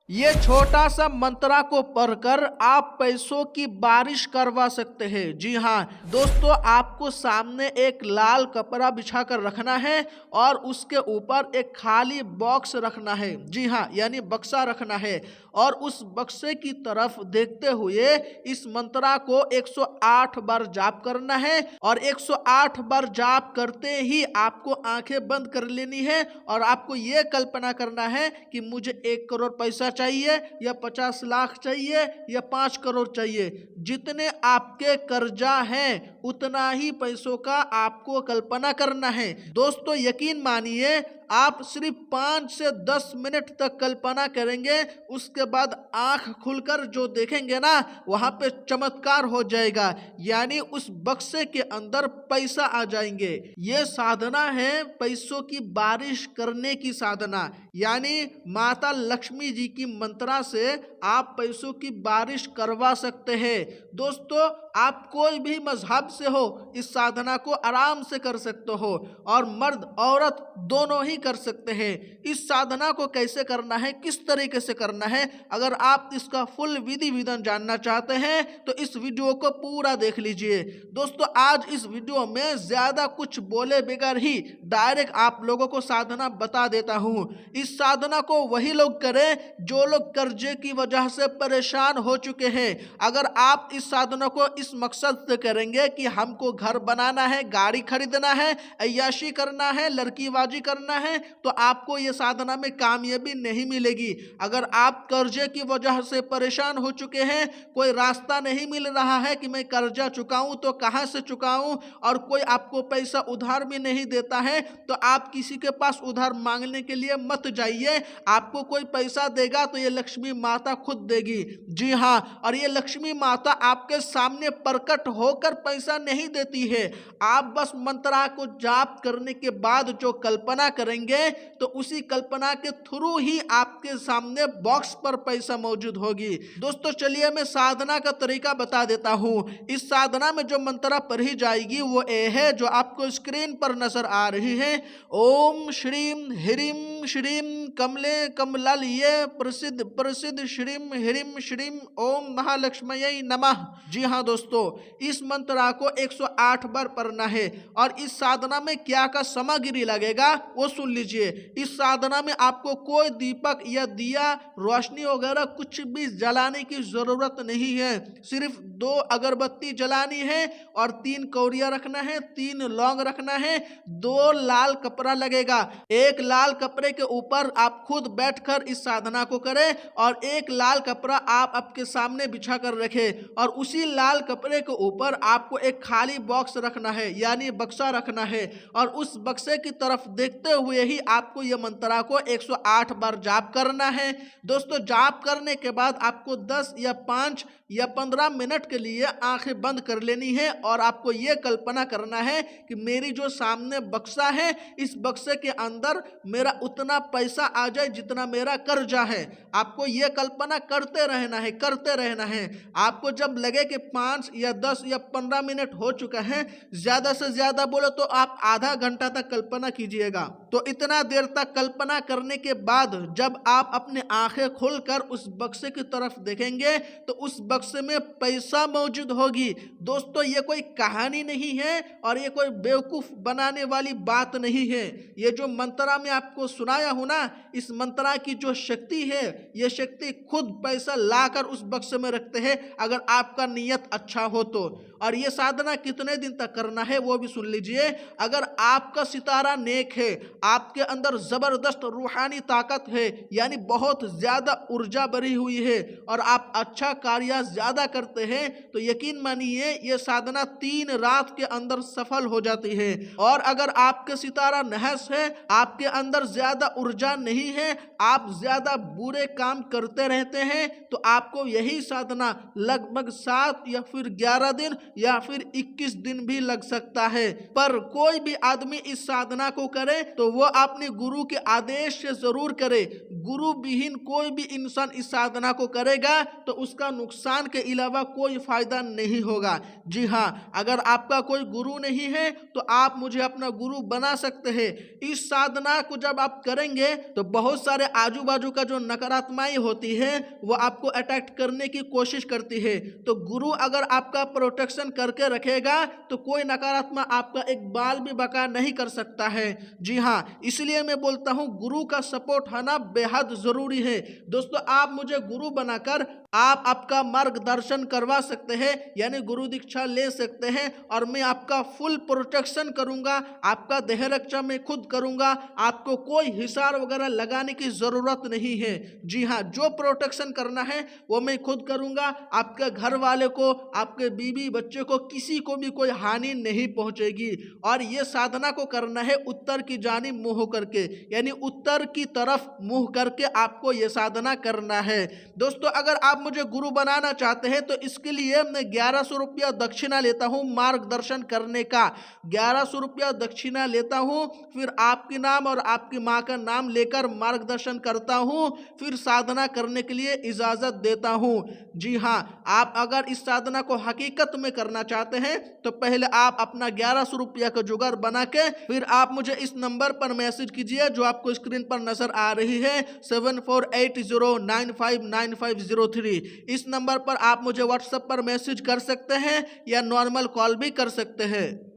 ये छोटा सा मंत्रा को पढ़कर आप पैसों की बारिश करवा सकते हैं। जी हाँ दोस्तों, आपको सामने एक लाल कपड़ा बिछाकर रखना है और उसके ऊपर एक खाली बॉक्स रखना है। जी हाँ, यानी बक्सा रखना है और उस बक्से की तरफ देखते हुए इस मंत्रा को 108 बार जाप करना है और 108 बार जाप करते ही आपको आंखें बंद कर लेनी है और आपको ये कल्पना करना है कि मुझे 1 करोड़ पैसा चाहिए या 50 लाख चाहिए या 5 करोड़ चाहिए। जितने आपके कर्जा हैं उतना ही पैसों का आपको कल्पना करना है। दोस्तों यकीन मानिए, आप सिर्फ 5 से 10 मिनट तक कल्पना करेंगे, उसके बाद आंख खुलकर जो देखेंगे ना, वहां पे चमत्कार हो जाएगा, यानी उस बक्से के अंदर पैसा आ जाएंगे। ये साधना है पैसों की बारिश करने की साधना, यानी माता लक्ष्मी जी की मंत्रा से आप पैसों की बारिश करवा सकते हैं। दोस्तों आप कोई भी मजहब से हो, इस साधना को आराम से कर सकते हो और मर्द औरत दोनों ही कर सकते हैं। इस साधना को कैसे करना है, किस तरीके से करना है, अगर आप इसका फुल विधि विधान जानना चाहते हैं तो इस वीडियो को पूरा देख लीजिए। दोस्तों आज इस वीडियो में ज्यादा कुछ बोले बगैर ही डायरेक्ट आप लोगों को साधना बता देता हूं। इस साधना को वही लोग करें जो लोग कर्जे की वजह से परेशान हो चुके हैं। अगर आप इस साधना को इस मकसद से करेंगे कि हमको घर बनाना है, गाड़ी खरीदना है, अय्याशी करना है, लड़कीबाजी करना है, तो आपको ये साधना में कामयाबी नहीं मिलेगी। अगर आप कर्जे की वजह से परेशान हो चुके हैं, कोई रास्ता नहीं मिल रहा है कि मैं कर्जा चुकाऊं तो कहां से चुकाऊं, और कोई आपको पैसा उधार भी नहीं देता है, तो आप किसी के पास उधार मांगने के लिए मत जाइए। आपको कोई पैसा देगा तो ये लक्ष्मी माता खुद देगी। जी हाँ, और ये लक्ष्मी माता आपके सामने प्रकट होकर पैसा नहीं देती है। आप बस मंत्रा को जाप करने के बाद जो कल्पना करेंगे तो उसी कल्पना के थ्रू ही आपके सामने बॉक्स पर पैसा मौजूद होगी। दोस्तों चलिए मैं साधना का तरीका बता देता हूं। इस साधना में जो मंत्रा पढ़ी जाएगी वो ये है जो आपको स्क्रीन पर नजर आ रही है। ओम श्रीम ह्रीम श्रीम कमले कमलालये प्रसिद्ध प्रसिद्ध श्रीम ह्रीम श्रीम ओम महालक्ष्मये नमः। जी हाँ दोस्तों, इस मंत्रा को 108 बार पढ़ना है और इस साधना में क्या का सामग्री लगेगा वो सुन लीजिए। इस साधना में आपको कोई दीपक या दिया रोशनी वगैरह कुछ भी जलाने की जरूरत नहीं है। सिर्फ 2 अगरबत्ती जलानी है और 3 कौड़िया रखना है, 3 लौंग रखना है, 2 लाल कपड़ा लगेगा। एक लाल कपड़े के ऊपर आप खुद बैठकर इस साधना को करें और एक लाल कपड़ा आप आपके सामने बिछा कर रखें और उसी लाल कपड़े के ऊपर आपको एक खाली बॉक्स रखना है, यानी बक्सा रखना है, और उस बक्से की तरफ देखते हुए ही आपको यह मंत्रा को 108 बार जाप करना है। दोस्तों जाप करने के बाद आपको 10 या 5 या 15 मिनट के लिए आंखें बंद कर लेनी है और आपको यह कल्पना करना है कि मेरी जो सामने बक्सा है, इस बक्से के अंदर मेरा उतना पैसा आ जाए जितना मेरा कर्जा है। आपको यह कल्पना करते रहना है, करते रहना है। आपको जब लगे कि 5 या 10 या 15 मिनट हो चुका है, ज्यादा से ज्यादा बोलो तो आप आधा घंटा तक कल्पना कीजिएगा। तो इतना देर तक कल्पना करने के बाद जब आप अपने आंखें खोलकर उस बक्से की तरफ देखेंगे तो उस बक्से में पैसा मौजूद होगी। दोस्तों ये कोई कहानी नहीं है और ये कोई बेवकूफ बनाने वाली बात नहीं है। ये जो मंत्रा में आपको सुनाया हूं ना, इस मंत्रा की जो शक्ति है, ये शक्ति खुद पैसा लाकर उस बक्से में रखते हैं अगर आपका नियत अच्छा हो तो। और ये साधना कितने दिन तक करना है वो भी सुन लीजिए। अगर आपका सितारा नेक है, आपके अंदर जबरदस्त रूहानी ताकत है, यानी बहुत ज्यादा ऊर्जा भरी हुई है और आप अच्छा कार्य ज्यादा करते हैं, तो यकीन मानिए ये साधना 3 रात के अंदर सफल हो जाती है। और अगर आपके सितारा नहस है, आपके अंदर ज्यादा ऊर्जा नहीं है, आप ज्यादा बुरे काम करते रहते हैं, तो आपको यही साधना लगभग 7 या फिर 11 दिन या फिर 21 दिन भी लग सकता है। पर कोई भी आदमी इस साधना को करे तो वो अपने गुरु के आदेश से जरूर करे। गुरु विहीन कोई भी इंसान इस साधना को करेगा तो उसका नुकसान के अलावा कोई फायदा नहीं होगा। जी हाँ, अगर आपका कोई गुरु नहीं है तो आप मुझे अपना गुरु बना सकते हैं। इस साधना को जब आप करेंगे तो बहुत सारे आजू बाजू का जो नकारात्मकताएं होती है वो आपको अटैक करने की कोशिश करती है। तो गुरु अगर आपका प्रोटेक्शन करके रखेगा तो कोई नकारात्मक आपका एक बाल भी बका नहीं कर सकता है। जी हाँ, इसलिए मैं बोलता हूँ गुरु का सपोर्ट होना बेहद जरूरी है। दोस्तों, आप मुझे गुरु बनाकर आप आपका मार्गदर्शन करवा सकते हैं, यानी गुरु दीक्षा ले सकते हैं और मैं आपका फुल प्रोटेक्शन करूंगा। आपका देह रक्षा मैं खुद करूंगा, आपको कोई हिसार वगैरह लगाने की जरूरत नहीं है। जी हाँ, जो प्रोटेक्शन करना है वो मैं खुद करूंगा। आपके घर वाले को, आपके बीवी बच्चे को, किसी को भी कोई हानि नहीं पहुंचेगी। और ये साधना को करना है उत्तर की जानिब मुंह करके, यानी उत्तर की तरफ मुंह करके आपको ये साधना करना है। दोस्तों, अगर आप मुझे गुरु बनाना चाहते हैं तो इसके लिए मैं 1100 रुपया दक्षिणा लेता हूं मार्गदर्शन करने का। 1100 रुपया दक्षिणा लेता हूं, फिर आपके नाम और आपकी मां का नाम लेकर मार्गदर्शन करता हूं, फिर साधना करने के लिए इजाजत देता हूं। जी हां, आप अगर इस साधना को हकीकत में करना चाहते हैं तो पहले आप अपना 1100 रुपया का जुगाड़ बना के फिर आप मुझे इस नंबर पर मैसेज कीजिए जो आपको स्क्रीन पर नजर आ रही है 7480959503। इस नंबर पर आप मुझे व्हाट्सएप पर मैसेज कर सकते हैं या नॉर्मल कॉल भी कर सकते हैं।